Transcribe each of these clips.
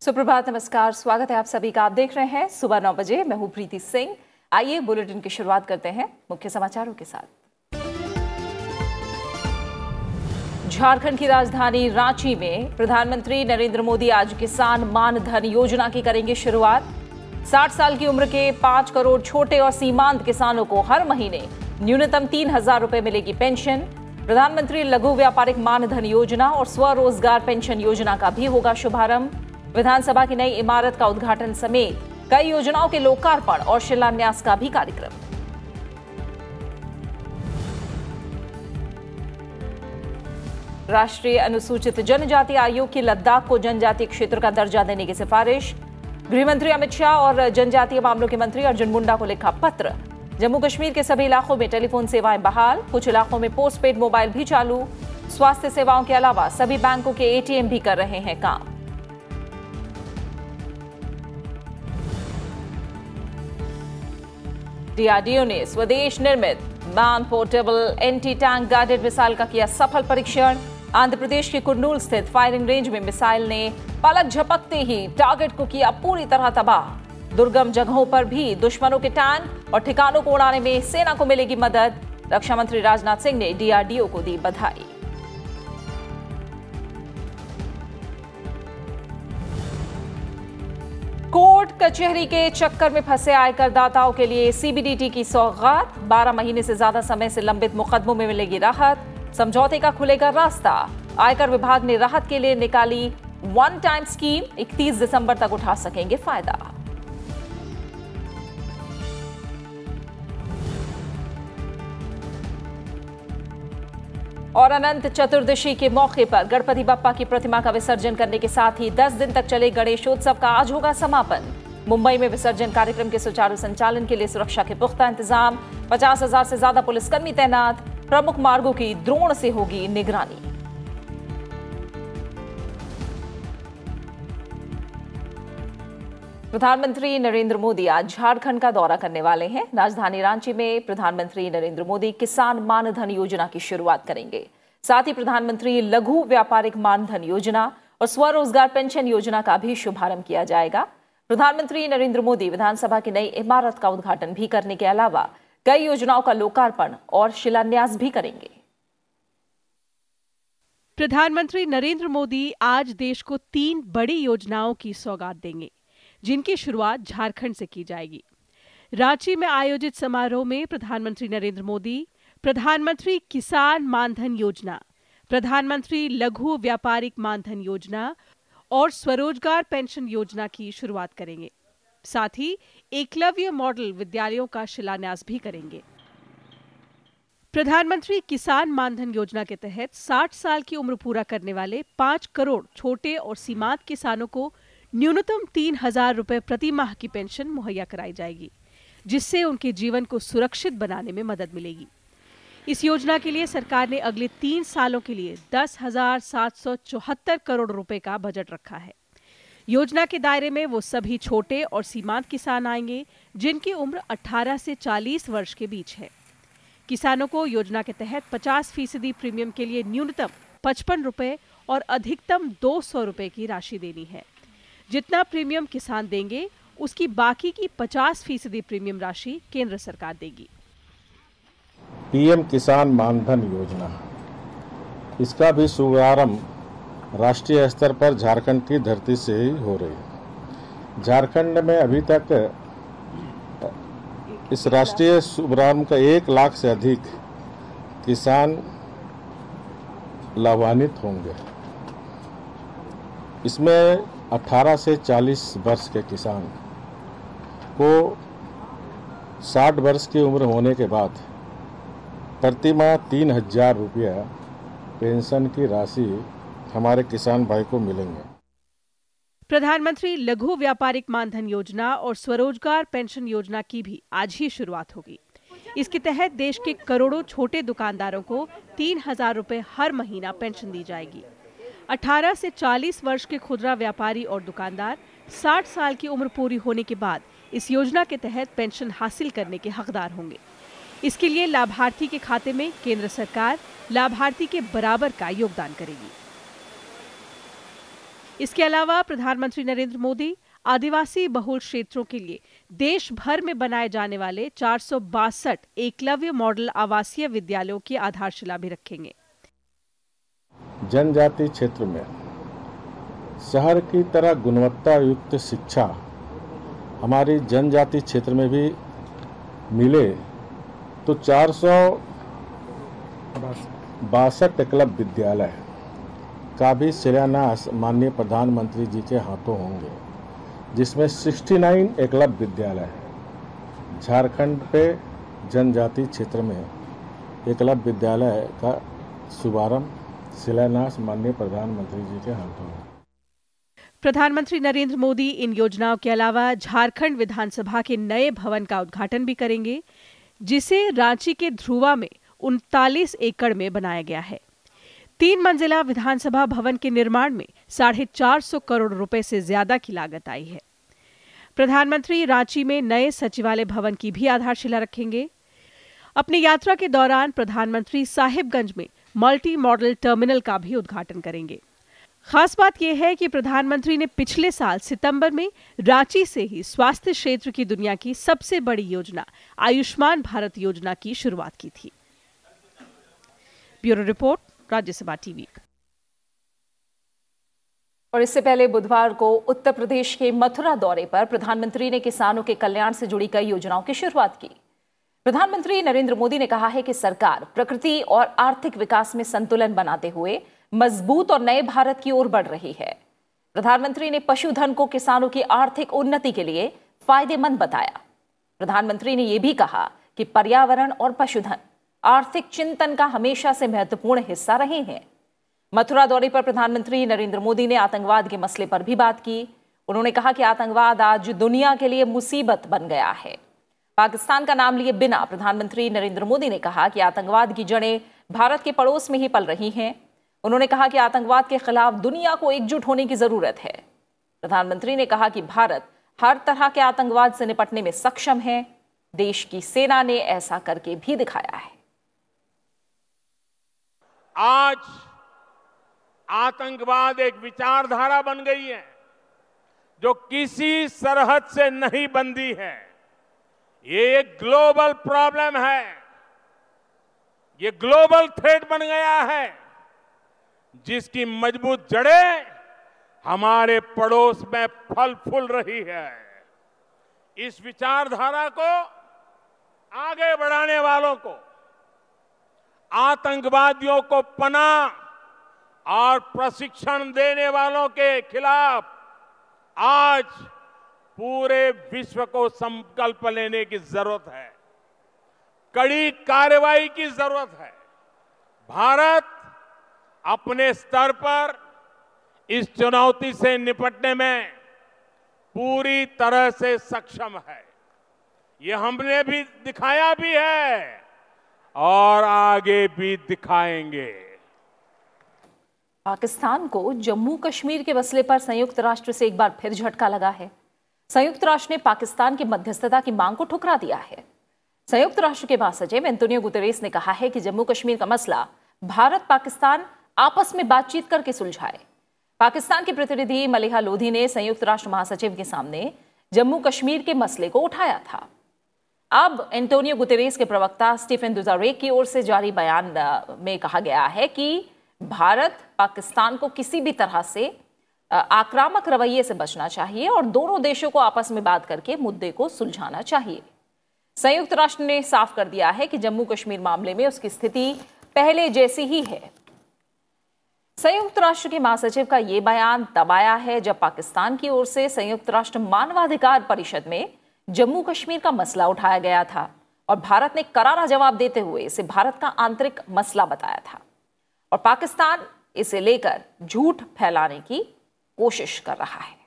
सुप्रभात, नमस्कार, स्वागत है आप सभी का। आप देख रहे हैं सुबह 9 बजे। मैं हूं प्रीति सिंह। आइए बुलेटिन की शुरुआत करते हैं मुख्य समाचारों के साथ। झारखंड की राजधानी रांची में प्रधानमंत्री नरेंद्र मोदी आज किसान मान धन योजना की करेंगे शुरुआत। 60 साल की उम्र के 5 करोड़ छोटे और सीमांत किसानों को हर महीने न्यूनतम 3,000 रुपए मिलेगी पेंशन। प्रधानमंत्री लघु व्यापारिक मान धन योजना और स्वरोजगार पेंशन योजना का भी होगा शुभारंभ। विधानसभा की नई इमारत का उद्घाटन समेत कई योजनाओं के लोकार्पण और शिलान्यास का भी कार्यक्रम। राष्ट्रीय अनुसूचित जनजाति आयोग की लद्दाख को जनजातीय क्षेत्र का दर्जा देने की सिफारिश। गृहमंत्री अमित शाह और जनजातीय मामलों के मंत्री अर्जुन मुंडा को लिखा पत्र। जम्मू कश्मीर के सभी इलाकों में टेलीफोन सेवाएं बहाल, कुछ इलाकों में पोस्टपेड मोबाइल भी चालू। स्वास्थ्य सेवाओं के अलावा सभी बैंकों के एटीएम भी कर रहे हैं काम। डीआरडीओ ने स्वदेश निर्मित man portable anti tank guided missile का किया सफल परीक्षण। आंध्र प्रदेश के कुर्नूल स्थित फायरिंग रेंज में मिसाइल ने पलक झपकते ही टारगेट को किया पूरी तरह तबाह। दुर्गम जगहों पर भी दुश्मनों के टैंक और ठिकानों को उड़ाने में सेना को मिलेगी मदद। रक्षा मंत्री राजनाथ सिंह ने डीआरडीओ को दी बधाई। कोर्ट कचहरी के चक्कर में फंसे आयकरदाताओं के लिए सीबीडीटी की सौगात। 12 महीने से ज्यादा समय से लंबित मुकदमों में मिलेगी राहत। समझौते का खुलेगा रास्ता। आयकर विभाग ने राहत के लिए निकाली वन टाइम स्कीम। 31 दिसंबर तक उठा सकेंगे फायदा। और अनंत चतुर्दशी के मौके पर गणपति बप्पा की प्रतिमा का विसर्जन करने के साथ ही 10 दिन तक चले गणेशोत्सव का आज होगा समापन। मुंबई में विसर्जन कार्यक्रम के सुचारू संचालन के लिए सुरक्षा के पुख्ता इंतजाम। 50,000 से ज्यादा पुलिसकर्मी तैनात। प्रमुख मार्गों की ड्रोन से होगी निगरानी। प्रधानमंत्री नरेंद्र मोदी आज झारखंड का दौरा करने वाले हैं। राजधानी रांची में प्रधानमंत्री नरेंद्र मोदी किसान मान धन योजना की शुरुआत करेंगे। साथ ही प्रधानमंत्री लघु व्यापारिक मान धन योजना और स्वरोजगार पेंशन योजना का भी शुभारंभ किया जाएगा। प्रधानमंत्री नरेंद्र मोदी विधानसभा की नई इमारत का उद्घाटन भी करने के अलावा कई योजनाओं का लोकार्पण और शिलान्यास भी करेंगे। प्रधानमंत्री नरेंद्र मोदी आज देश को 3 बड़ी योजनाओं की सौगात देंगे, जिनकी शुरुआत झारखंड से की जाएगी। रांची में आयोजित समारोह में प्रधानमंत्री नरेंद्र मोदी प्रधानमंत्री किसान मानधन योजना, प्रधानमंत्री लघु व्यापारिक मानधन योजना और स्वरोजगार पेंशन योजना की शुरुआत करेंगे। साथ ही एकलव्य मॉडल विद्यालयों का शिलान्यास भी करेंगे। प्रधानमंत्री किसान मानधन योजना के तहत 60 साल की उम्र पूरा करने वाले 5 करोड़ छोटे और सीमांत किसानों को न्यूनतम 3,000 रुपए प्रति माह की पेंशन मुहैया कराई जाएगी, जिससे उनके जीवन को सुरक्षित बनाने में मदद मिलेगी। इस योजना के लिए सरकार ने अगले 3 सालों के लिए 10,774 करोड़ रुपए का बजट रखा है। योजना के दायरे में वो सभी छोटे और सीमांत किसान आएंगे जिनकी उम्र 18 से 40 वर्ष के बीच है। किसानों को योजना के तहत 50% प्रीमियम के लिए न्यूनतम 55 रुपए और अधिकतम 200 रुपए की राशि देनी है। जितना प्रीमियम किसान देंगे, उसकी बाकी की 50% प्रीमियम राशि केंद्र सरकार देगी। पीएम किसान मानधन योजना, इसका भी शुभारंभ राष्ट्रीय स्तर पर झारखंड की धरती से ही हो रही है। झारखंड में अभी तक इस राष्ट्रीय शुभारंभ का 1 लाख से अधिक किसान लाभान्वित होंगे। इसमें 18 से 40 वर्ष के किसान को 60 वर्ष की उम्र होने के बाद प्रति माह 3,000 रुपया पेंशन की राशि हमारे किसान भाई को मिलेंगे। प्रधानमंत्री लघु व्यापारिक मानधन योजना और स्वरोजगार पेंशन योजना की भी आज ही शुरुआत होगी। इसके तहत देश के करोड़ों छोटे दुकानदारों को 3,000 रुपए हर महीना पेंशन दी जाएगी। 18 से 40 वर्ष के खुदरा व्यापारी और दुकानदार 60 साल की उम्र पूरी होने के बाद इस योजना के तहत पेंशन हासिल करने के हकदार होंगे। इसके लिए लाभार्थी के खाते में केंद्र सरकार लाभार्थी के बराबर का योगदान करेगी। इसके अलावा प्रधानमंत्री नरेंद्र मोदी आदिवासी बहुल क्षेत्रों के लिए देश भर में बनाए जाने वाले 462 एकलव्य मॉडल आवासीय विद्यालयों की आधारशिला भी रखेंगे। जनजातीय क्षेत्र में शहर की तरह गुणवत्ता युक्त शिक्षा हमारी जनजातीय क्षेत्र में भी मिले तो 462 एकलव्य विद्यालय का भी शिलान्यास माननीय प्रधानमंत्री जी के हाथों होंगे, जिसमें 69 एकलव्य विद्यालय है। झारखंड पे जनजातीय क्षेत्र में एकलव्य विद्यालय का शुभारंभ शिलान्यास माननीय प्रधानमंत्री जी के हाथों होंगे। प्रधानमंत्री नरेंद्र मोदी इन योजनाओं के अलावा झारखंड विधानसभा के नए भवन का उद्घाटन भी करेंगे, जिसे रांची के ध्रुवा में 39 एकड़ में बनाया गया है। 3 मंजिला विधानसभा भवन के निर्माण में 450 करोड़ रुपए से ज्यादा की लागत आई है। प्रधानमंत्री रांची में नए सचिवालय भवन की भी आधारशिला रखेंगे। अपनी यात्रा के दौरान प्रधानमंत्री साहिबगंज में मल्टी मॉडल टर्मिनल का भी उद्घाटन करेंगे। खास बात यह है कि प्रधानमंत्री ने पिछले साल सितंबर में रांची से ही स्वास्थ्य क्षेत्र की दुनिया की सबसे बड़ी योजना आयुष्मान भारत योजना की शुरुआत की थी। Bureau report, Rajya Sabha TV. और इससे पहले बुधवार को उत्तर प्रदेश के मथुरा दौरे पर प्रधानमंत्री ने किसानों के कल्याण से जुड़ी कई योजनाओं की शुरुआत की। प्रधानमंत्री नरेंद्र मोदी ने कहा है कि सरकार प्रकृति और आर्थिक विकास में संतुलन बनाते हुए मजबूत और नए भारत की ओर बढ़ रही है। प्रधानमंत्री ने पशुधन को किसानों की आर्थिक उन्नति के लिए फायदेमंद बताया। प्रधानमंत्री ने यह भी कहा कि पर्यावरण और पशुधन आर्थिक चिंतन का हमेशा से महत्वपूर्ण हिस्सा रहे हैं। मथुरा दौरे पर प्रधानमंत्री नरेंद्र मोदी ने आतंकवाद के मसले पर भी बात की। उन्होंने कहा कि आतंकवाद आज दुनिया के लिए मुसीबत बन गया है। पाकिस्तान का नाम लिए बिना प्रधानमंत्री नरेंद्र मोदी ने कहा कि आतंकवाद की जड़ें भारत के पड़ोस में ही पल रही हैं। उन्होंने कहा कि आतंकवाद के खिलाफ दुनिया को एकजुट होने की जरूरत है। प्रधानमंत्री ने कहा कि भारत हर तरह के आतंकवाद से निपटने में सक्षम है। देश की सेना ने ऐसा करके भी दिखाया है। आज आतंकवाद एक विचारधारा बन गई है जो किसी सरहद से नहीं बंधी है। ये एक ग्लोबल प्रॉब्लम है, ये ग्लोबल थ्रेट बन गया है, जिसकी मजबूत जड़ें हमारे पड़ोस में फल फूल रही है। इस विचारधारा को आगे बढ़ाने वालों को, आतंकवादियों को पनाह और प्रशिक्षण देने वालों के खिलाफ आज पूरे विश्व को संकल्प लेने की जरूरत है, कड़ी कार्रवाई की जरूरत है। भारत अपने स्तर पर इस चुनौती से निपटने में पूरी तरह से सक्षम है। ये हमने भी दिखाया भी है और आगे भी दिखाएंगे। पाकिस्तान को जम्मू कश्मीर के मसले पर संयुक्त राष्ट्र से एक बार फिर झटका लगा है। संयुक्त राष्ट्र ने पाकिस्तान की मध्यस्थता की मांग को ठुकरा दिया है। संयुक्त राष्ट्र के महासचिव एंटोनियो गुतेरेस ने कहा है कि जम्मू कश्मीर का मसला भारत पाकिस्तान आपस में बातचीत करके सुलझाए। पाकिस्तान के प्रतिनिधि मलिहा लोधी ने संयुक्त राष्ट्र महासचिव के सामने जम्मू कश्मीर के मसले को उठाया था। अब एंटोनियो गुतेरेस के प्रवक्ता स्टीफन दुजारेक की ओर से जारी बयान में कहा गया है कि भारत पाकिस्तान को किसी भी तरह से आक्रामक रवैये से बचना चाहिए और दोनों देशों को आपस में बात करके मुद्दे को सुलझाना चाहिए। संयुक्त राष्ट्र ने साफ कर दिया है कि जम्मू कश्मीर मामले में उसकी स्थिति पहले जैसी ही है। संयुक्त राष्ट्र के महासचिव का यह बयान तब आया है जब पाकिस्तान की ओर से संयुक्त राष्ट्र मानवाधिकार परिषद में जम्मू कश्मीर का मसला उठाया गया था और भारत ने करारा जवाब देते हुए इसे भारत का आंतरिक मसला बताया था और पाकिस्तान इसे लेकर झूठ फैलाने की कोशिश कर रहा है।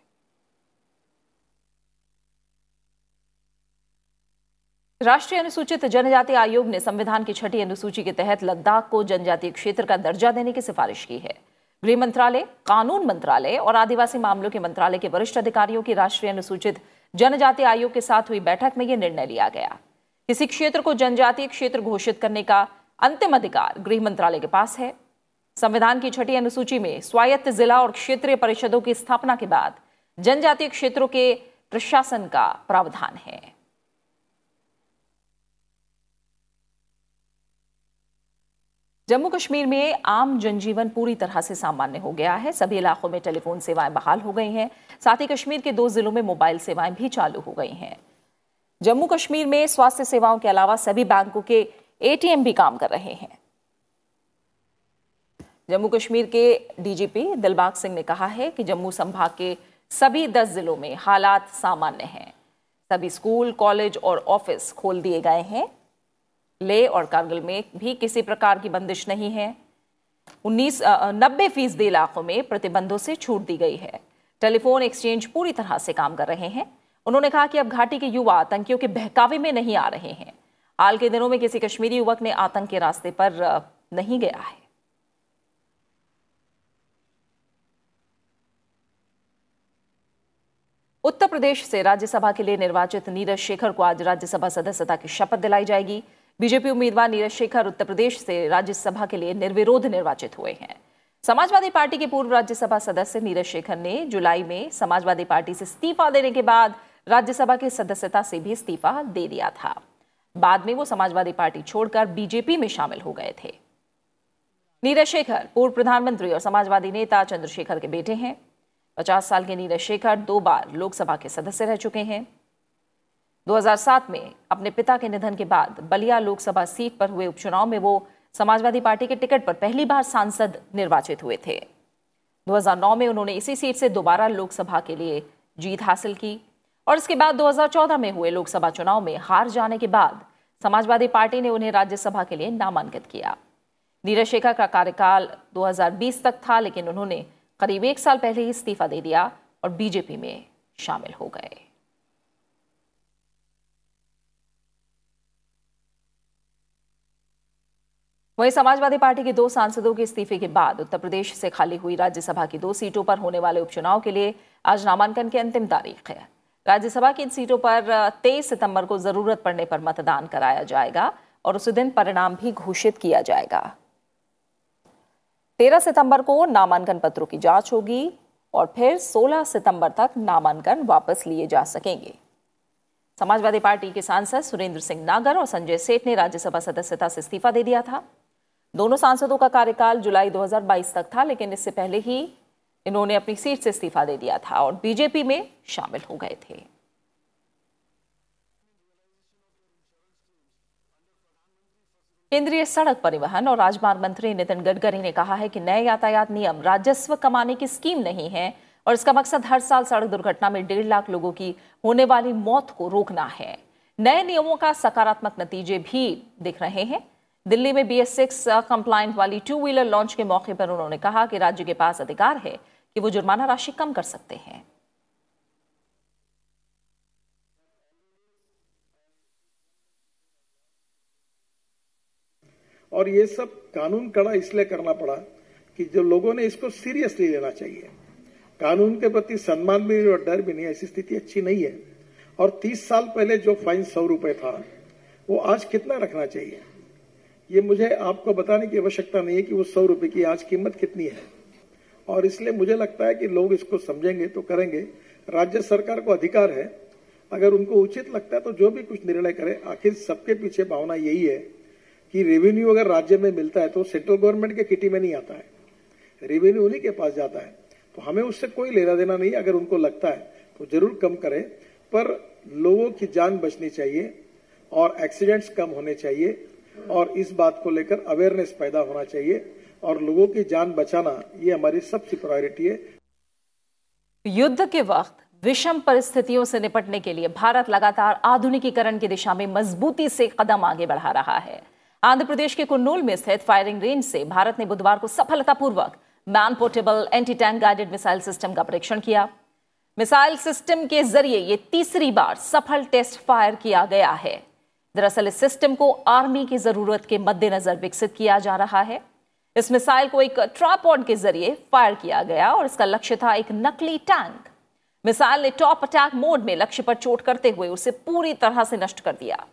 राष्ट्रीय अनुसूचित जनजाति आयोग ने संविधान की 6ठी अनुसूची के तहत लद्दाख को जनजातीय क्षेत्र का दर्जा देने की सिफारिश की है। गृह मंत्रालय, कानून मंत्रालय और आदिवासी मामलों के मंत्रालय के वरिष्ठ अधिकारियों की राष्ट्रीय अनुसूचित जनजाति आयोग के साथ हुई बैठक में यह निर्णय लिया गया। किसी क्षेत्र को जनजातीय क्षेत्र घोषित करने का अंतिम अधिकार गृह मंत्रालय के पास है। संविधान की 6ठी अनुसूची में स्वायत्त जिला और क्षेत्रीय परिषदों की स्थापना के बाद जनजातीय क्षेत्रों के प्रशासन का प्रावधान है। जम्मू कश्मीर में आम जनजीवन पूरी तरह से सामान्य हो गया है। सभी इलाकों में टेलीफोन सेवाएं बहाल हो गई हैं। साथ ही कश्मीर के 2 जिलों में मोबाइल सेवाएं भी चालू हो गई हैं। जम्मू कश्मीर में स्वास्थ्य सेवाओं के अलावा सभी बैंकों के एटीएम भी काम कर रहे हैं। जम्मू कश्मीर के डीजीपी दिलबाग सिंह ने कहा है कि जम्मू संभाग के सभी 10 जिलों में हालात सामान्य हैं। सभी स्कूल, कॉलेज और ऑफिस खोल दिए गए हैं। लेह और कारगिल में भी किसी प्रकार की बंदिश नहीं है। 90% इलाकों में प्रतिबंधों से छूट दी गई है। टेलीफोन एक्सचेंज पूरी तरह से काम कर रहे हैं। उन्होंने कहा कि अब घाटी के युवा आतंकियों के बहकावे में नहीं आ रहे हैं। हाल के दिनों में किसी कश्मीरी युवक ने आतंक के रास्ते पर नहीं गया है। उत्तर प्रदेश से राज्यसभा के लिए निर्वाचित नीरज शेखर को आज राज्यसभा सदस्यता की शपथ दिलाई जाएगी। बीजेपी उम्मीदवार नीरज शेखर उत्तर प्रदेश से राज्यसभा के लिए निर्विरोध निर्वाचित हुए हैं। समाजवादी पार्टी के पूर्व राज्यसभा सदस्य नीरज शेखर ने जुलाई में समाजवादी पार्टी से इस्तीफा देने के बाद राज्यसभा की सदस्यता से भी इस्तीफा दे दिया था। बाद में वो समाजवादी पार्टी छोड़कर बीजेपी में शामिल हो गए थे। नीरज शेखर पूर्व प्रधानमंत्री और समाजवादी नेता चंद्रशेखर के बेटे हैं। 50 साल के नीरज शेखर 2 बार लोकसभा के सदस्य रह चुके हैं। 2007 में अपने पिता के निधन के बाद बलिया लोकसभा सीट पर हुए उपचुनाव में वो समाजवादी पार्टी के टिकट पर पहली बार सांसद निर्वाचित हुए थे। 2009 में उन्होंने इसी सीट से दोबारा लोकसभा के लिए जीत हासिल की और इसके बाद 2014 में हुए लोकसभा चुनाव में हार जाने के बाद समाजवादी पार्टी ने उन्हें राज्यसभा के लिए नामांकित किया। नीरज शेखर का कार्यकाल 2020 तक था, लेकिन उन्होंने करीब 1 साल पहले ही इस्तीफा दे दिया और बीजेपी में शामिल हो गए। वहीं समाजवादी पार्टी के 2 सांसदों के इस्तीफे के बाद उत्तर प्रदेश से खाली हुई राज्यसभा की 2 सीटों पर होने वाले उपचुनाव के लिए आज नामांकन की अंतिम तारीख है। राज्यसभा की इन सीटों पर 23 सितंबर को जरूरत पड़ने पर मतदान कराया जाएगा और उसी दिन परिणाम भी घोषित किया जाएगा। 13 सितंबर को नामांकन पत्रों की जांच होगी और फिर 16 सितंबर तक नामांकन वापस लिए जा सकेंगे। समाजवादी पार्टी के सांसद सुरेंद्र सिंह नागर और संजय सेठ ने राज्यसभा सदस्यता से इस्तीफा दे दिया था। दोनों सांसदों का कार्यकाल जुलाई 2022 तक था, लेकिन इससे पहले ही इन्होंने अपनी सीट से इस्तीफा दे दिया था और बीजेपी में शामिल हो गए थे। केंद्रीय सड़क परिवहन और राजमार्ग मंत्री नितिन गडकरी ने कहा है कि नए यातायात नियम राजस्व कमाने की स्कीम नहीं है और इसका मकसद हर साल सड़क दुर्घटना में 1.5 लाख लोगों की होने वाली मौत को रोकना है। नए नियमों का सकारात्मक नतीजे भी दिख रहे हैं। दिल्ली में BS6 कंप्लायंट वाली 2 व्हीलर लॉन्च के मौके पर उन्होंने कहा कि राज्य के पास अधिकार है कि वो जुर्माना राशि कम कर सकते हैं। और ये सब कानून कड़ा इसलिए करना पड़ा कि जो लोगों ने इसको सीरियसली लेना चाहिए। कानून के प्रति सम्मान भी और डर भी नहीं, ऐसी स्थिति अच्छी नहीं है। और 30 साल पहले जो फाइन 100 रुपए था वो आज कितना रखना चाहिए, ये मुझे आपको बताने की आवश्यकता नहीं है कि वो 100 रुपए की आज कीमत कितनी है। और इसलिए मुझे लगता है कि लोग इसको समझेंगे तो करेंगे। राज्य सरकार को अधिकार है, अगर उनको उचित लगता है तो जो भी कुछ निर्णय करे। आखिर सबके पीछे भावना यही है कि रेवेन्यू अगर राज्य में मिलता है तो सेंट्रल गवर्नमेंट के किटी में नहीं आता है, रेवेन्यू उन्हीं के पास जाता है। तो हमें उससे कोई लेना देना नहीं। अगर उनको लगता है तो जरूर कम करें, पर लोगों की जान बचनी चाहिए और एक्सीडेंट्स कम होने चाहिए और इस बात को लेकर अवेयरनेस पैदा होना चाहिए और लोगों की जान बचाना ये हमारी सबसे प्रायोरिटी है। युद्ध के वक्त विषम परिस्थितियों से निपटने के लिए भारत लगातार आधुनिकीकरण की दिशा में मजबूती से कदम आगे बढ़ा रहा है। आंध्र प्रदेश के कुर्नूल में स्थित फायरिंग रेंज से भारत ने बुधवार को सफलतापूर्वक man portable anti tank guided missile system का परीक्षण किया। मिसाइल सिस्टम के जरिए ये तीसरी बार सफल टेस्ट फायर किया गया है। दरअसल इस सिस्टम को आर्मी की जरूरत के मद्देनजर विकसित किया जा रहा है। इस मिसाइल को एक ट्राइपॉड के जरिए फायर किया गया और इसका लक्ष्य था एक नकली टैंक। मिसाइल ने टॉप अटैक मोड में लक्ष्य पर चोट करते हुए उसे पूरी तरह से नष्ट कर दिया।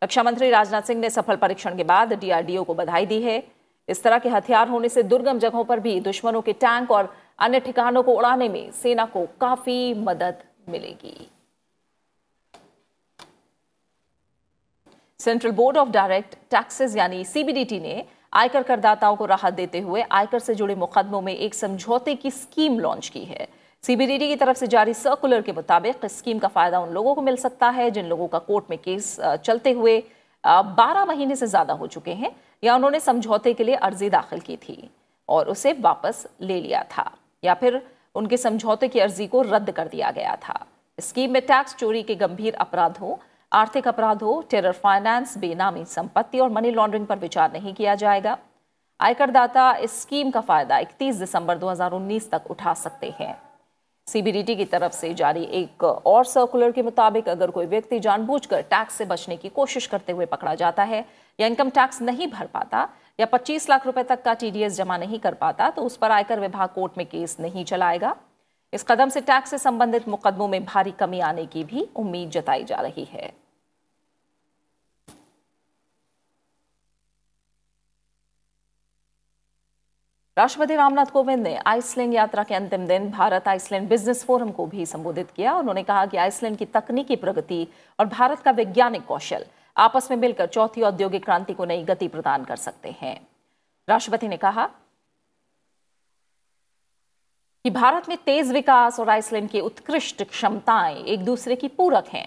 रक्षा मंत्री राजनाथ सिंह ने सफल परीक्षण के बाद DRDO को बधाई दी है। इस तरह के हथियार होने से दुर्गम जगहों पर भी दुश्मनों के टैंक और अन्य ठिकानों को उड़ाने में सेना को काफी मदद मिलेगी। Central board of direct taxes यानी सीबीडीटी ने आयकर करदाताओं को राहत देते हुए आयकर से जुड़े मुकदमों में एक समझौते की स्कीम लॉन्च की है। सीबीडीटी की तरफ से जारी सर्कुलर के मुताबिक इस स्कीम का फायदा उन लोगों को मिल सकता है जिन लोगों का कोर्ट में केस चलते हुए 12 महीने से ज्यादा हो चुके हैं या उन्होंने समझौते के लिए अर्जी दाखिल की थी और उसे वापस ले लिया था या फिर उनके समझौते की अर्जी को रद्द कर दिया गया था। स्कीम में टैक्स चोरी के गंभीर अपराधों, आर्थिक अपराधों, टेरर फाइनेंस, बेनामी संपत्ति और मनी लॉन्ड्रिंग पर विचार नहीं किया जाएगा। आयकरदाता इस स्कीम का फायदा 31 दिसंबर 2019 तक उठा सकते हैं। सीबीडीटी की तरफ से जारी एक और सर्कुलर के मुताबिक अगर कोई व्यक्ति जानबूझकर टैक्स से बचने की कोशिश करते हुए पकड़ा जाता है या इनकम टैक्स नहीं भर पाता या 25 लाख रुपए तक का टीडीएस जमा नहीं कर पाता तो उस पर आयकर विभाग कोर्ट में केस नहीं चलाएगा। इस कदम से टैक्स से संबंधित मुकदमों में भारी कमी आने की भी उम्मीद जताई जा रही है। राष्ट्रपति रामनाथ कोविंद ने आइसलैंड यात्रा के अंतिम दिन भारत आइसलैंड बिजनेस फोरम को भी संबोधित किया। उन्होंने कहा कि आइसलैंड की तकनीकी प्रगति और भारत का वैज्ञानिक कौशल आपस में मिलकर चौथी औद्योगिक क्रांति को नई गति प्रदान कर सकते हैं। राष्ट्रपति ने कहा कि भारत में तेज विकास और आइसलैंड की उत्कृष्ट क्षमताएं एक दूसरे की पूरक हैं।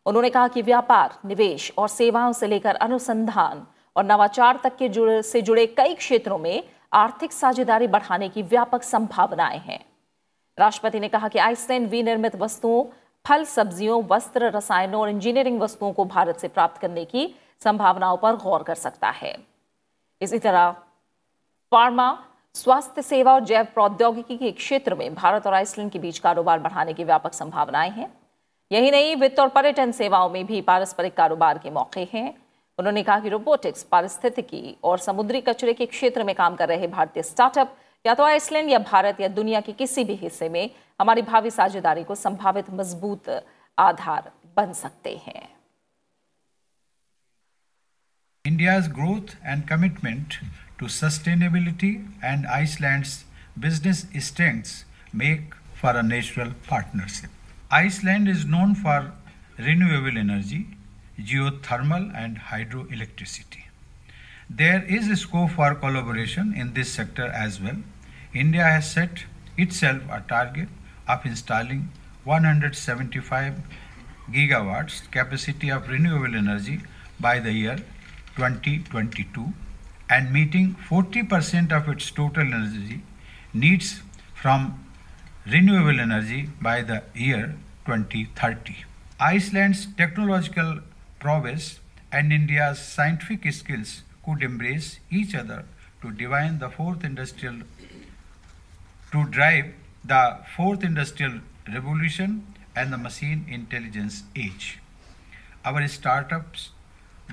उन्होंने कहा कि व्यापार, निवेश और सेवाओं से लेकर अनुसंधान और नवाचार तक के से जुड़े कई क्षेत्रों में आर्थिक साझेदारी बढ़ाने की व्यापक संभावनाएं हैं। राष्ट्रपति ने कहा कि आइसलैंड विनिर्मित वस्तुओं, फल, सब्जियों, वस्त्र, रसायनों और इंजीनियरिंग वस्तुओं को भारत से प्राप्त करने की संभावनाओं पर गौर कर सकता है। इसी तरह फार्मा, स्वास्थ्य सेवा और जैव प्रौद्योगिकी के क्षेत्र में भारत और आइसलैंड के बीच कारोबार बढ़ाने की व्यापक संभावनाएं हैं। यही नहीं, वित्त और पर्यटन सेवाओं में भी पारस्परिक कारोबार के मौके हैं। उन्होंने कहा कि रोबोटिक्स, पारिस्थितिकी और समुद्री कचरे के क्षेत्र में काम कर रहे भारतीय स्टार्टअप या तो आइसलैंड या भारत या दुनिया के किसी भी हिस्से में हमारी भावी साझेदारी को संभावित मजबूत आधार बन सकते हैं। India's growth and commitment to sustainability and Iceland's business strengths make for a natural partnership. Iceland is known for renewable energy, geothermal and hydroelectricity. There is a scope for collaboration in this sector as well. India has set itself a target of installing 175 gigawatts capacity of renewable energy by the year 2022 and meeting 40% of its total energy needs from renewable energy by the year 2030. Iceland's technological prowess and India's scientific skills could embrace each other to drive the fourth industrial revolution and the machine intelligence age. Our startups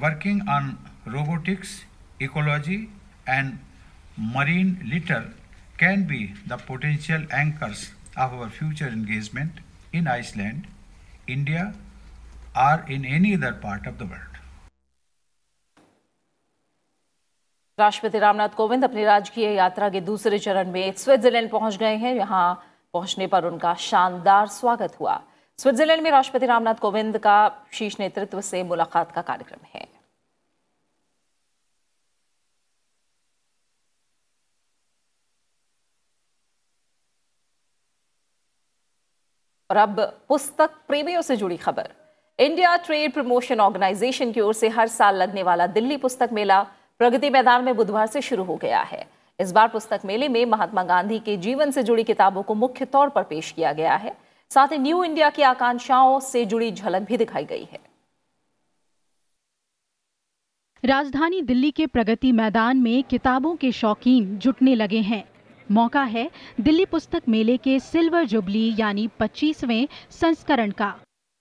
working on robotics, ecology and marine litter can be the potential anchors of our future engagement in Iceland, India or in any other part of the world. राष्ट्रपति रामनाथ कोविंद अपनी राजकीय यात्रा के दूसरे चरण में Switzerland पहुंच गए हैं। यहां पहुंचने पर उनका शानदार स्वागत हुआ। स्विट्जरलैंड में राष्ट्रपति रामनाथ कोविंद का शीर्ष नेतृत्व से मुलाकात का कार्यक्रम है। और अब पुस्तक प्रेमियों से जुड़ी खबर। इंडिया ट्रेड प्रमोशन ऑर्गेनाइजेशन की ओर से हर साल लगने वाला दिल्ली पुस्तक मेला प्रगति मैदान में बुधवार से शुरू हो गया है। इस बार पुस्तक मेले में महात्मा गांधी के जीवन से जुड़ी किताबों को मुख्य तौर पर पेश किया गया है। साथ ही न्यू इंडिया की आकांक्षाओं से जुड़ी झलक भी दिखाई गई है। राजधानी दिल्ली के प्रगति मैदान में किताबों के शौकीन जुटने लगे हैं। मौका है दिल्ली पुस्तक मेले के सिल्वर जुबली यानी 25वें संस्करण का,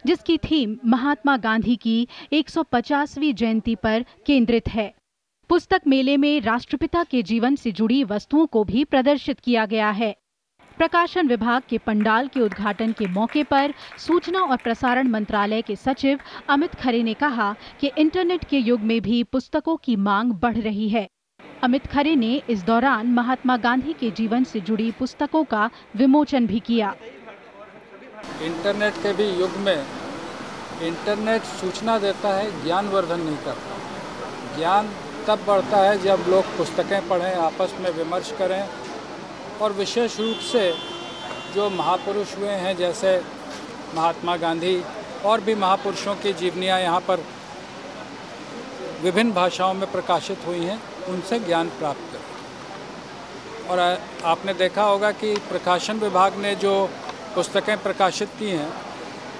जिसकी थीम महात्मा गांधी की 150वीं जयंती पर केंद्रित है। पुस्तक मेले में राष्ट्रपिता के जीवन से जुड़ी वस्तुओं को भी प्रदर्शित किया गया है। प्रकाशन विभाग के पंडाल के उद्घाटन के मौके पर सूचना और प्रसारण मंत्रालय के सचिव अमित खरे ने कहा कि इंटरनेट के युग में भी पुस्तकों की मांग बढ़ रही है। अमित खरे ने इस दौरान महात्मा गांधी के जीवन से जुड़ी पुस्तकों का विमोचन भी किया। इंटरनेट के भी युग में इंटरनेट सूचना देता है, ज्ञानवर्धन नहीं करता। ज्ञान तब बढ़ता है जब लोग पुस्तकें पढ़ें, आपस में विमर्श करें, और विशेष रूप से जो महापुरुष हुए हैं जैसे महात्मा गांधी और भी महापुरुषों की जीवनियाँ यहाँ पर विभिन्न भाषाओं में प्रकाशित हुई हैं, उनसे ज्ञान प्राप्त करें। और आपने देखा होगा कि प्रकाशन विभाग ने जो पुस्तकें प्रकाशित की हैं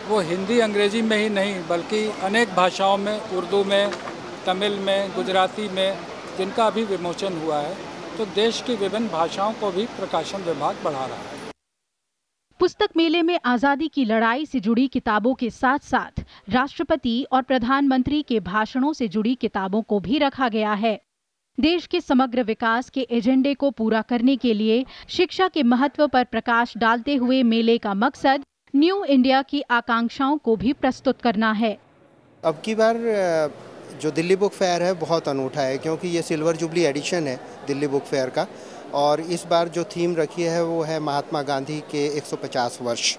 वो हिंदी अंग्रेजी में ही नहीं बल्कि अनेक भाषाओं में, उर्दू में, तमिल में, गुजराती में, जिनका अभी विमोचन हुआ है। तो देश की विभिन्न भाषाओं को भी प्रकाशन विभाग बढ़ा रहा है। पुस्तक मेले में आजादी की लड़ाई से जुड़ी किताबों के साथ साथ राष्ट्रपति और प्रधानमंत्री के भाषणों से जुड़ी किताबों को भी रखा गया है। देश के समग्र विकास के एजेंडे को पूरा करने के लिए शिक्षा के महत्व पर प्रकाश डालते हुए मेले का मकसद न्यू इंडिया की आकांक्षाओं को भी प्रस्तुत करना है। अब की बार जो दिल्ली बुक फेयर है बहुत अनूठा है, क्योंकि ये सिल्वर जुबली एडिशन है दिल्ली बुक फेयर का, और इस बार जो थीम रखी है वो है महात्मा गांधी के 150 वर्ष,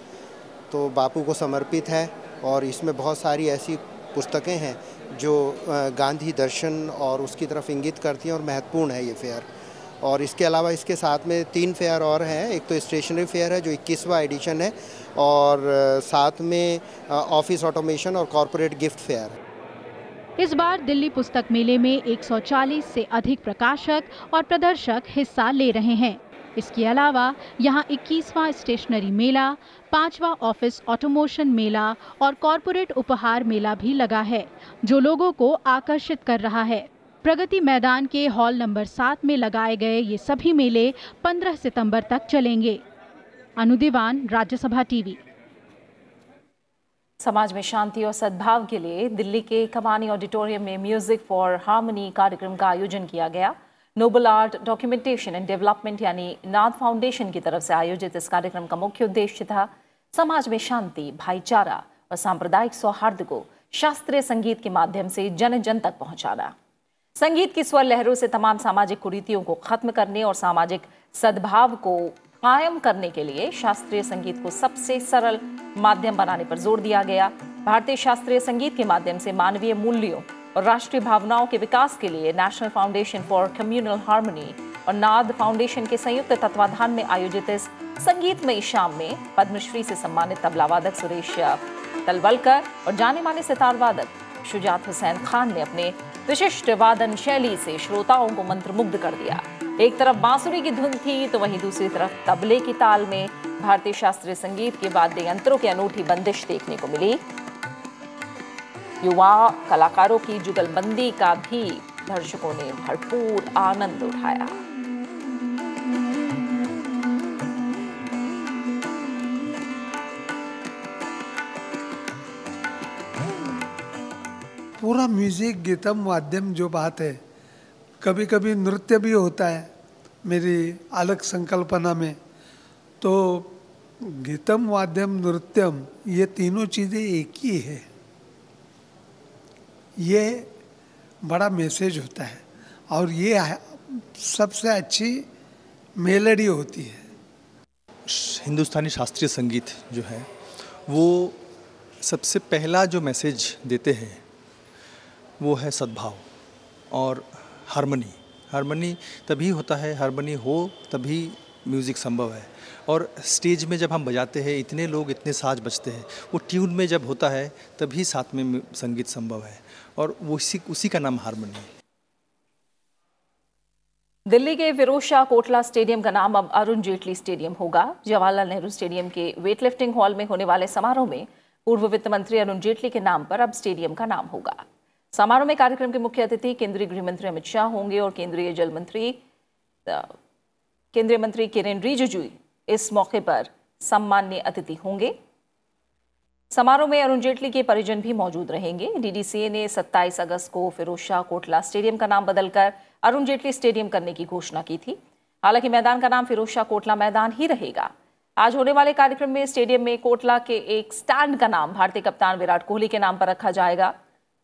तो बापू को समर्पित है। और इसमें बहुत सारी ऐसी पुस्तकें हैं जो गांधी दर्शन और उसकी तरफ इंगित करती हैं और महत्वपूर्ण है ये फेयर। और इसके अलावा इसके साथ में 3 फेयर और हैं। एक तो स्टेशनरी फेयर है जो 21वां एडिशन है, और साथ में ऑफिस ऑटोमेशन और कॉरपोरेट गिफ्ट फेयर है। इस बार दिल्ली पुस्तक मेले में 140 से अधिक प्रकाशक और प्रदर्शक हिस्सा ले रहे हैं। इसके अलावा यहां 21वां स्टेशनरी मेला, 5वां ऑफिस ऑटोमेशन मेला और कॉरपोरेट उपहार मेला भी लगा है, जो लोगों को आकर्षित कर रहा है। प्रगति मैदान के हॉल नंबर 7 में लगाए गए ये सभी मेले 15 सितंबर तक चलेंगे। अनु दीवान, राज्यसभा टीवी। समाज में शांति और सद्भाव के लिए दिल्ली के कमानी ऑडिटोरियम में म्यूजिक फॉर हार्मनी कार्यक्रम का आयोजन किया गया। Noble art documentation and development यानी नाद फाउंडेशन की तरफ से आयोजित इस कार्यक्रम का मुख्य उद्देश्य था समाज में शांति, भाईचारा और सांप्रदायिक सौहार्द को शास्त्रीय संगीत के माध्यम से जन जन तक पहुंचाना। संगीत की स्वर लहरों से तमाम सामाजिक कुरीतियों को खत्म करने और सामाजिक सद्भाव को कायम करने के लिए शास्त्रीय संगीत को सबसे सरल माध्यम बनाने पर जोर दिया गया। भारतीय शास्त्रीय संगीत के माध्यम से मानवीय मूल्यों और राष्ट्रीय भावनाओं के विकास के लिए national foundation for communal harmony और नाद फाउंडेशन के संयुक्त तत्वाधान में आयोजित इस संगीतमयी शाम में पद्मश्री से सम्मानित तबलावादक सुरेश तलवलकर और जाने माने सितार वादक शुजात हुसैन खान ने अपने विशिष्ट वादन शैली से श्रोताओं को मंत्रमुग्ध कर दिया। एक तरफ बांसुरी की धुन थी तो वहीं दूसरी तरफ तबले की ताल में भारतीय शास्त्रीय संगीत के वाद्य यंत्रों की अनूठी बंदिश देखने को मिली। युवा कलाकारों की जुगलबंदी का भी दर्शकों ने भरपूर आनंद उठाया। पूरा म्यूजिक, गीतम, वाद्यम जो बात है, कभी कभी नृत्य भी होता है मेरी अलग संकल्पना में। तो गीतम, वाद्यम, नृत्यम, ये तीनों चीज़ें एक ही है। ये बड़ा मैसेज होता है और ये सबसे अच्छी मेलोडी होती है। हिंदुस्तानी शास्त्रीय संगीत जो है वो सबसे पहला जो मैसेज देते हैं वो है सद्भाव और हार्मनी। हार्मनी तभी होता है, हार्मनी हो तभी म्यूज़िक संभव है। और स्टेज में जब हम बजाते हैं, इतने लोग, इतने साज बजते हैं, वो ट्यून में जब होता है तभी साथ में संगीत संभव है, और वो उसी का नाम हार्मनी है। दिल्ली के फिरोज शाह कोटला स्टेडियम का नाम अब अरुण जेटली स्टेडियम होगा। जवाहरलाल नेहरू स्टेडियम के वेटलिफ्टिंग हॉल में होने वाले समारोह में पूर्व वित्त मंत्री अरुण जेटली के नाम पर अब स्टेडियम का नाम होगा। समारोह में कार्यक्रम के मुख्य अतिथि केंद्रीय गृह मंत्री अमित शाह होंगे और केंद्रीय मंत्री किरेन रिजिजू इस मौके पर सम्मान्य अतिथि होंगे। समारोह में अरुण जेटली के परिजन भी मौजूद रहेंगे। डीडीसीए ने 27 अगस्त को फिरोज शाह कोटला स्टेडियम का नाम बदलकर अरुण जेटली स्टेडियम करने की घोषणा की थी। हालांकि मैदान का नाम फिरोज शाह कोटला मैदान ही रहेगा। आज होने वाले कार्यक्रम में स्टेडियम में कोटला के एक स्टैंड का नाम भारतीय कप्तान विराट कोहली के नाम पर रखा जाएगा।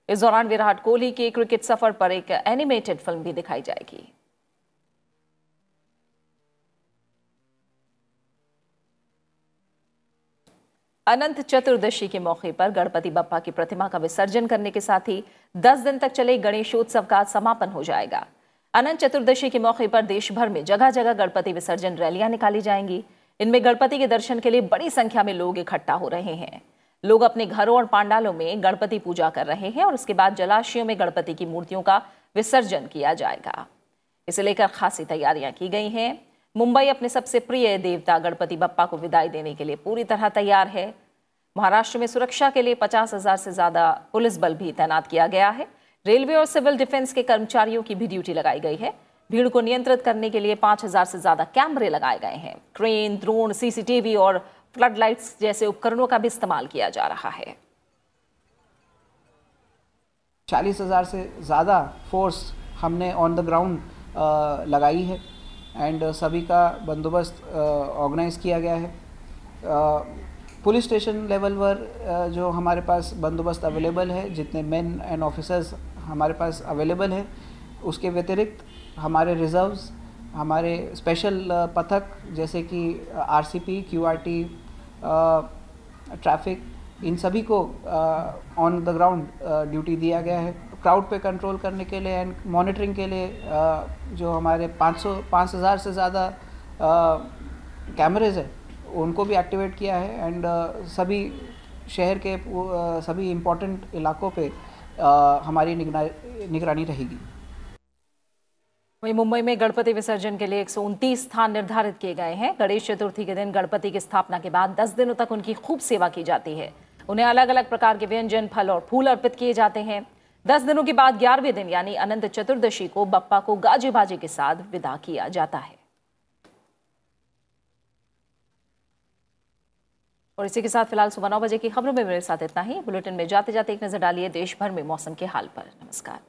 इस दौरान विराट कोहली के क्रिकेट सफर पर एक एनिमेटेड फिल्म भी दिखाई जाएगी। अनंत चतुर्दशी के मौके पर गणपति बप्पा की प्रतिमा का विसर्जन करने के साथ ही 10 दिन तक चले गणेशोत्सव का समापन हो जाएगा। अनंत चतुर्दशी के मौके पर देश भर में जगह जगह गणपति विसर्जन रैलियां निकाली जाएंगी। इनमें गणपति के दर्शन के लिए बड़ी संख्या में लोग इकट्ठा हो रहे हैं। लोग अपने घरों और पांडालों में गणपति पूजा कर रहे हैं और उसके बाद जलाशयों में गणपति की मूर्तियों का विसर्जन किया जाएगा। इसे लेकर खासी तैयारियां की गई हैं। मुंबई अपने सबसे प्रिय देवता गणपति बप्पा को विदाई देने के लिए पूरी तरह तैयार है। महाराष्ट्र में सुरक्षा के लिए 50,000 से ज्यादा पुलिस बल भी तैनात किया गया है। रेलवे और सिविल डिफेंस के कर्मचारियों की भी ड्यूटी लगाई गई है। भीड़ को नियंत्रित करने के लिए 5,000 से ज्यादा कैमरे लगाए गए हैं। क्रेन, ड्रोन, सीसीटीवी और फ्लड लाइट्स जैसे उपकरणों का भी इस्तेमाल किया जा रहा है। 40,000 से ज़्यादा फोर्स हमने ऑन द ग्राउंड लगाई है एंड सभी का बंदोबस्त ऑर्गेनाइज किया गया है। पुलिस स्टेशन लेवल पर जो हमारे पास बंदोबस्त अवेलेबल है, जितने मेन एंड ऑफिसर्स हमारे पास अवेलेबल है, उसके व्यतिरिक्त हमारे रिजर्व्स, हमारे स्पेशल पथक जैसे कि आरसीपी, क्यूआरटी, ट्रैफिक, इन सभी को ऑन द ग्राउंड ड्यूटी दिया गया है। क्राउड पे कंट्रोल करने के लिए एंड मॉनिटरिंग के लिए जो हमारे 5,000 से ज़्यादा कैमरेज है उनको भी एक्टिवेट किया है एंड सभी शहर के सभी इम्पोर्टेंट इलाकों पे हमारी निगरानी रहेगी। वहीं मुंबई में गणपति विसर्जन के लिए 129 स्थान निर्धारित किए गए हैं। गणेश चतुर्थी के दिन गणपति की स्थापना के बाद 10 दिनों तक उनकी खूब सेवा की जाती है। उन्हें अलग अलग प्रकार के व्यंजन, फल और फूल अर्पित किए जाते हैं। 10 दिनों के बाद 11वें दिन यानी अनंत चतुर्दशी को बप्पा को गाजे बाजे के साथ विदा किया जाता है। और इसी के साथ फिलहाल सुबह 9 बजे की खबरों में मेरे साथ इतना ही। बुलेटिन में जाते जाते एक नजर डालिए देश भर में मौसम के हाल पर। नमस्कार।